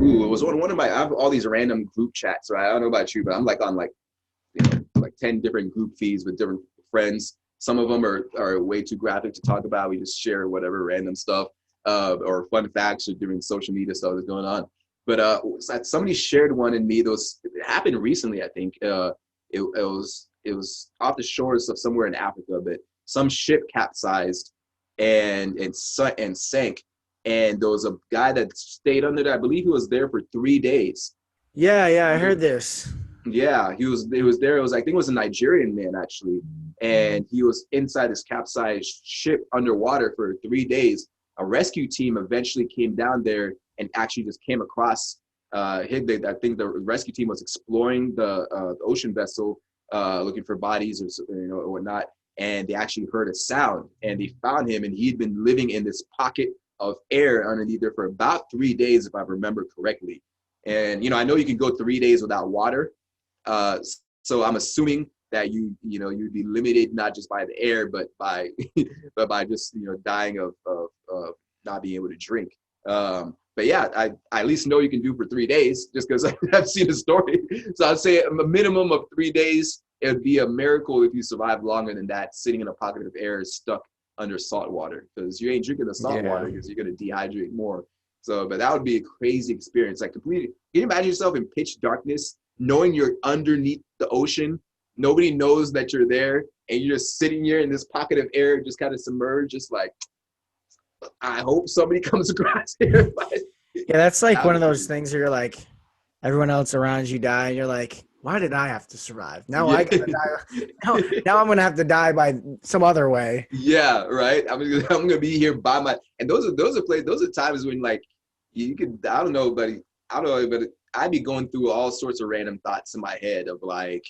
Ooh, it was on one of my. I have all these random group chats. Right, I don't know about you, but I'm like on like like 10 different group feeds with different friends. Some of them are way too graphic to talk about. We just share whatever random stuff or fun facts or different social media stuff that's going on. But somebody shared one in me. It happened recently, I think. It was off the shores of somewhere in Africa, but some ship capsized and sank. And there was a guy that stayed under there. I believe he was there for 3 days. Yeah, yeah, I heard this. Yeah, he was there. It was, I think it was a Nigerian man actually, and he was inside this capsized ship underwater for 3 days. A rescue team eventually came down there and actually just came across. I think the rescue team was exploring the ocean vessel, looking for bodies or whatnot, and they actually heard a sound and they found him, and he'd been living in this pocket of air underneath there for about 3 days, if I remember correctly. And I know you can go 3 days without water. So I'm assuming that you'd be limited not just by the air, but by but by just dying of not being able to drink. But yeah, I at least know you can do for 3 days just because I've seen the story. So I'd say a minimum of 3 days. It would be a miracle if you survive longer than that, sitting in a pocket of air stuck under salt water, because you ain't drinking the salt water because you're going to dehydrate more. So, but that would be a crazy experience. Like completely, can you imagine yourself in pitch darkness, knowing you're underneath the ocean? Nobody knows that you're there, and you're just sitting here in this pocket of air, just kind of submerged, just like, I hope somebody comes across here. Yeah, that's like one of those things where you're like, everyone else around you die, and you're like, why did I have to survive? Now I gotta die. Now I'm gonna have to die by some other way. Yeah, right. I'm gonna be here by my. And those are times when like you could. I don't know, but I'd be going through all sorts of random thoughts in my head of like,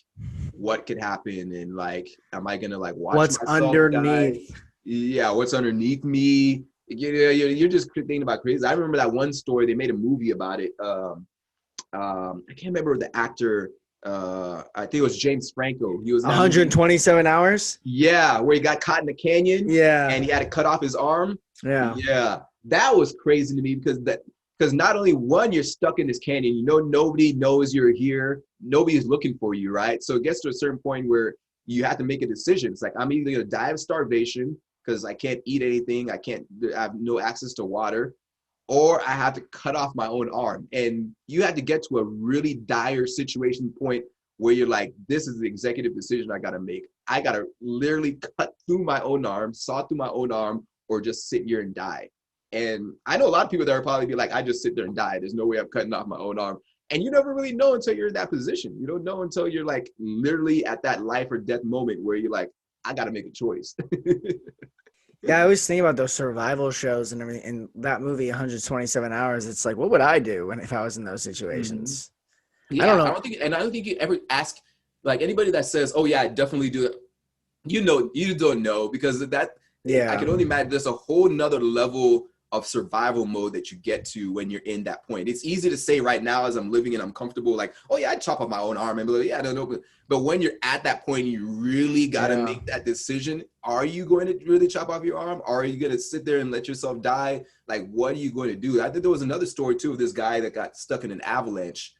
what could happen, and like, am I gonna like watch what's myself underneath? Die? Yeah, what's underneath me? You're just thinking about crazy. I remember that one story. They made a movie about it. I can't remember the actor. I think it was James Franco. He was 127 hours. Yeah, where he got caught in the canyon. Yeah, and he had to cut off his arm. Yeah, that was crazy to me because not only one, you're stuck in this canyon. Nobody knows you're here. Nobody's looking for you, right? So it gets to a certain point where you have to make a decision. It's like, I'm either gonna die of starvation because I can't eat anything. I have no access to water, or I have to cut off my own arm. And you have to get to a really dire situation point where you're like, this is the executive decision I got to make. I got to literally cut through my own arm, saw through my own arm, or just sit here and die. And I know a lot of people that would probably be like, I just sit there and die. There's no way I'm cutting off my own arm. And you never really know until you're in that position. You don't know until you're like literally at that life or death moment where you're like, I got to make a choice. Yeah, I always think about those survival shows and everything. In that movie, 127 Hours, it's like, what would I do if I was in those situations? Yeah, I don't know. I don't think you ever ask, like, anybody that says, oh, yeah, I definitely do it. You don't know, because that, I can only imagine there's a whole nother level of survival mode that you get to when you're in that point. It's easy to say right now as I'm living and I'm comfortable, like, oh yeah, I'd chop off my own arm and be like, yeah, I don't know. But when you're at that point, you really got to make that decision. Are you going to really chop off your arm? Or are you going to sit there and let yourself die? Like, what are you going to do? I think there was another story too of this guy that got stuck in an avalanche.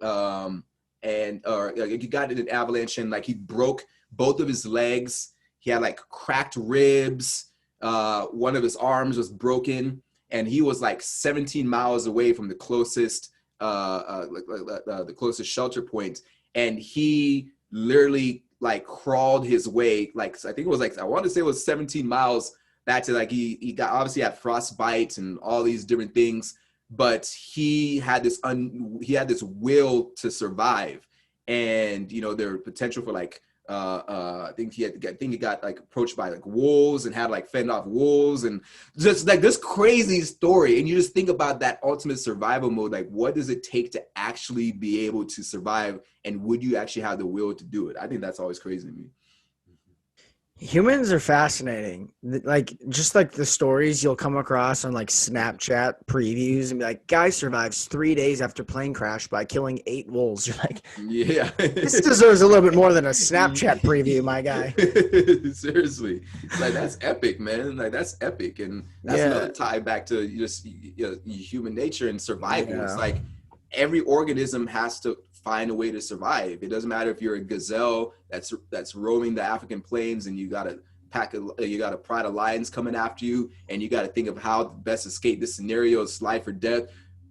He got in an avalanche and like he broke both of his legs. He had like cracked ribs. One of his arms was broken, and he was like 17 miles away from the closest the closest shelter point. And he literally like crawled his way, like, I think it was like, I want to say it was 17 miles back to, like, he got, obviously had frostbite and all these different things, but he had this will to survive. And there were potential for like I think he got like approached by like wolves and had like fend off wolves, and just like this crazy story. And you just think about that ultimate survival mode. Like, what does it take to actually be able to survive? And would you actually have the will to do it? I think that's always crazy to me. Humans are fascinating. Like, just like the stories you'll come across on like Snapchat previews and be like, guy survives 3 days after plane crash by killing 8 wolves. You're like, yeah, this deserves a little bit more than a Snapchat preview, my guy. Seriously, like, that's epic, man. Like, that's epic. And that's another tie back to just human nature and survival. It's like, every organism has to find a way to survive. It doesn't matter if you're a gazelle that's roaming the African plains and you got a pride of lions coming after you, and you got to think of how to best escape this scenario. It's life or death.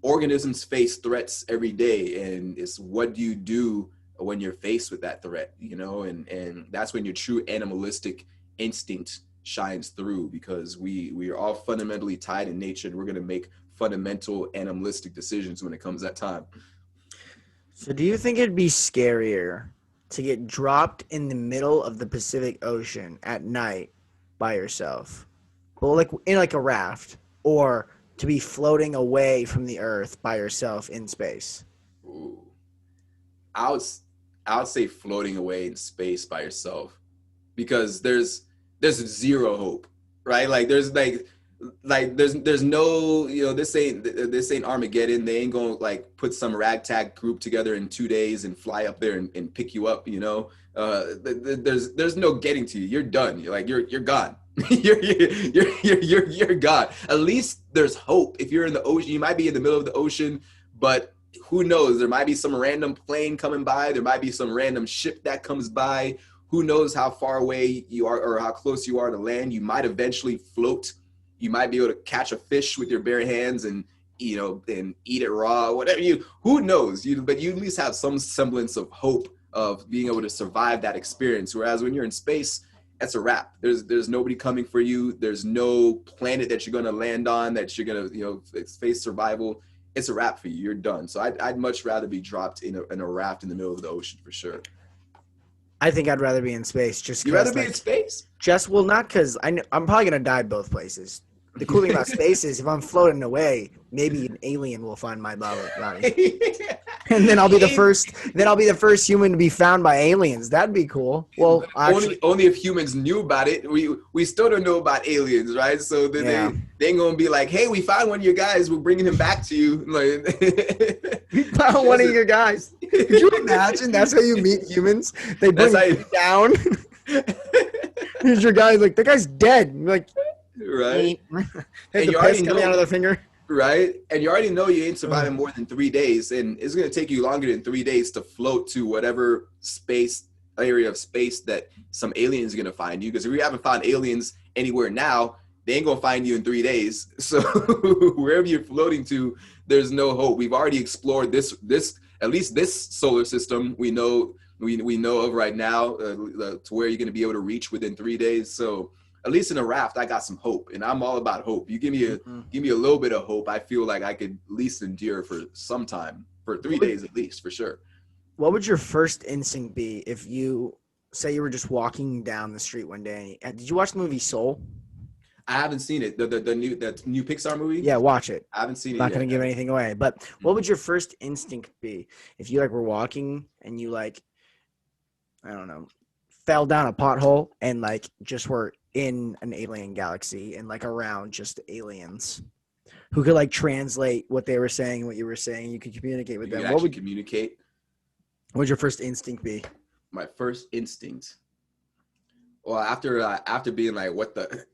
Organisms face threats every day, and it's what do you do when you're faced with that threat, you know? And that's when your true animalistic instinct shines through, because we are all fundamentally tied in nature, and we're going to make fundamental animalistic decisions when it comes that time. So do you think it'd be scarier to get dropped in the middle of the Pacific Ocean at night by yourself, well, like in like a raft, or to be floating away from the Earth by yourself in space? Ooh. I would say floating away in space by yourself, because there's zero hope, right? Like there's no, you know, this ain't Armageddon. They ain't gonna like put some ragtag group together in 2 days and fly up there and pick you up, you know. There's no getting to you. You're done. You're gone. you're gone. At least there's hope. If you're in the ocean, you might be in the middle of the ocean, but who knows? There might be some random plane coming by. There might be some random ship that comes by. Who knows how far away you are or how close you are to land? You might eventually float. You might be able to catch a fish with your bare hands and, you know, and eat it raw, whatever who knows? But you at least have some semblance of hope of being able to survive that experience. Whereas when you're in space, that's a wrap. There's nobody coming for you. There's no planet that you're going to land on that you're going to, you know, face survival. It's a wrap for you. You're done. So I'd much rather be dropped in a raft in the middle of the ocean for sure. I think I'd rather be in space. You'd rather be in space? Well, not because I'm probably going to die both places. The cool thing about space is if I'm floating away, maybe an alien will find my body. And then I'll be the first human to be found by aliens. That'd be cool. Well, only if humans knew about it. We still don't know about aliens, right? So then they ain't gonna be like, hey, we found one of your guys, we're bringing him back to you. Like, we found one of your guys. Could you imagine? That's how you meet humans. They bring you down. Here's your guy. Like, the guy's dead. You're like, right. And you already coming out of their finger. Right. And you already know you ain't surviving more than 3 days. And it's going to take you longer than 3 days to float to whatever area of space that some aliens are going to find you. Because if we haven't found aliens anywhere now, they ain't going to find you in 3 days. So wherever you're floating to, there's no hope. We've already explored this at least this solar system we know of right now to where you're going to be able to reach within 3 days. So at least in a raft, I got some hope, and I'm all about hope. You give me a little bit of hope, I feel like I could at least endure for some time, for 3 days at least, for sure. What would your first instinct be if you say you were just walking down the street one day? Did you watch the movie Soul? I haven't seen it. The new Pixar movie? Yeah, watch it. I haven't seen it. Not going to give anything away. But what would your first instinct be if you were walking and you I don't know, fell down a pothole and just were in an alien galaxy and around just aliens who could translate what they were saying and what you were saying? You could communicate with them. What would communicate? What would your first instinct be? My first instinct. Well, after being what the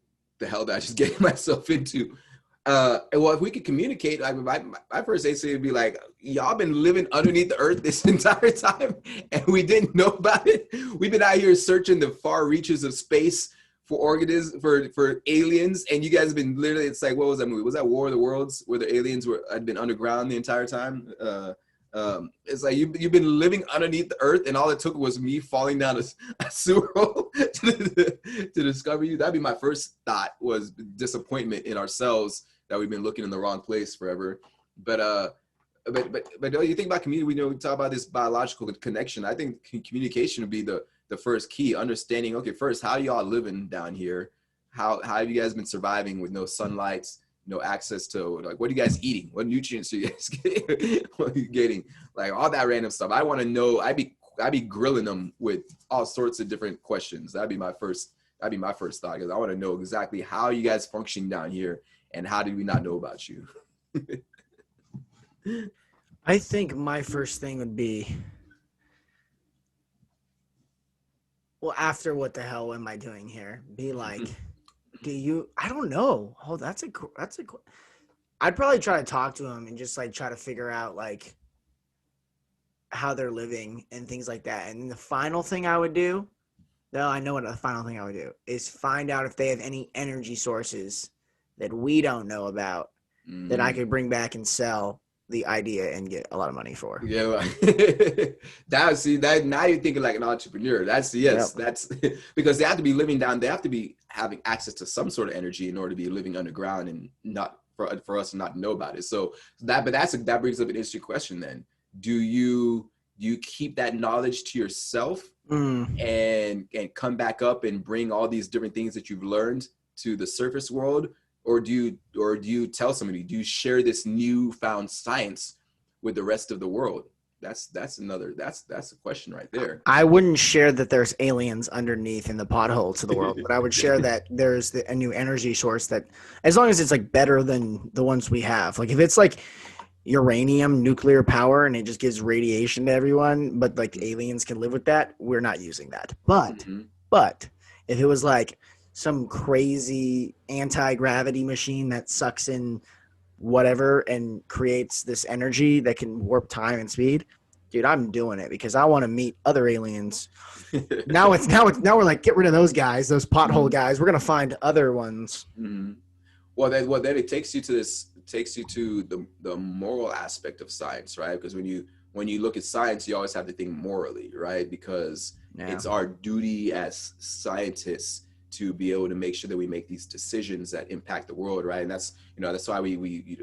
hell did I just get myself into? Well, if we could communicate, my first instinct would be y'all been living underneath the earth this entire time and we didn't know about it. We've been out here searching the far reaches of space for organisms, for aliens, and you guys have been literally, it's what was that movie? Was that War of the Worlds, where the aliens had been underground the entire time? It's you've been living underneath the earth, and all it took was me falling down a sewer hole to discover you. That'd be my first thought, was disappointment in ourselves that we've been looking in the wrong place forever. But you think about community, we talk about this biological connection. I think communication would be the first key. Understanding, okay, first, how y'all living down here? How have you guys been surviving with no sunlight, no access to, what are you guys eating? What nutrients are you guys getting? What are you getting? All that random stuff. I want to know. I'd be grilling them with all sorts of different questions. That'd be my first thought, because I want to know exactly how you guys functioning down here and how did we not know about you? I think my first thing would be, well, after what the hell am I doing here? Be do you? I don't know. Oh, that's a. I'd probably try to talk to him and just try to figure out how they're living and things like that. And the final thing I would do, well, I know what the final thing I would do is find out if they have any energy sources that we don't know about that I could bring back and sell the idea and get a lot of money for. Yeah, that now you're thinking like an entrepreneur. That's because they have to be living down. They have to be having access to some sort of energy in order to be living underground and not for us to not know about it. So that brings up an interesting question. Then, do you keep that knowledge to yourself and come back up and bring all these different things that you've learned to the surface world? Or do you tell somebody, do you share this newfound science with the rest of the world? That's a question right there. I wouldn't share that there's aliens underneath in the pothole to the world, but I would share that there's a new energy source that, as long as it's like better than the ones we have. Like if it's like uranium, nuclear power, and it just gives radiation to everyone, but like aliens can live with that, we're not using that. But if it was like some crazy anti-gravity machine that sucks in whatever and creates this energy that can warp time and speed, dude, I'm doing it because I want to meet other aliens. Now we're like, get rid of those guys, those pothole guys. We're gonna find other ones. Well, then it takes you to the moral aspect of science, right? Because when you look at science, you always have to think morally, right? Because it's our duty as scientists to be able to make sure that we make these decisions that impact the world, right? And that's why we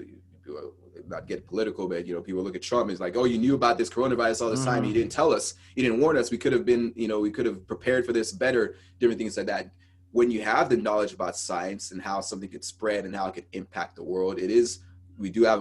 not get political, but people look at Trump and it's like, oh, you knew about this coronavirus all this time, you didn't tell us, you didn't warn us, we could have prepared for this better, different things like that. When you have the knowledge about science and how something could spread and how it could impact the world, we do have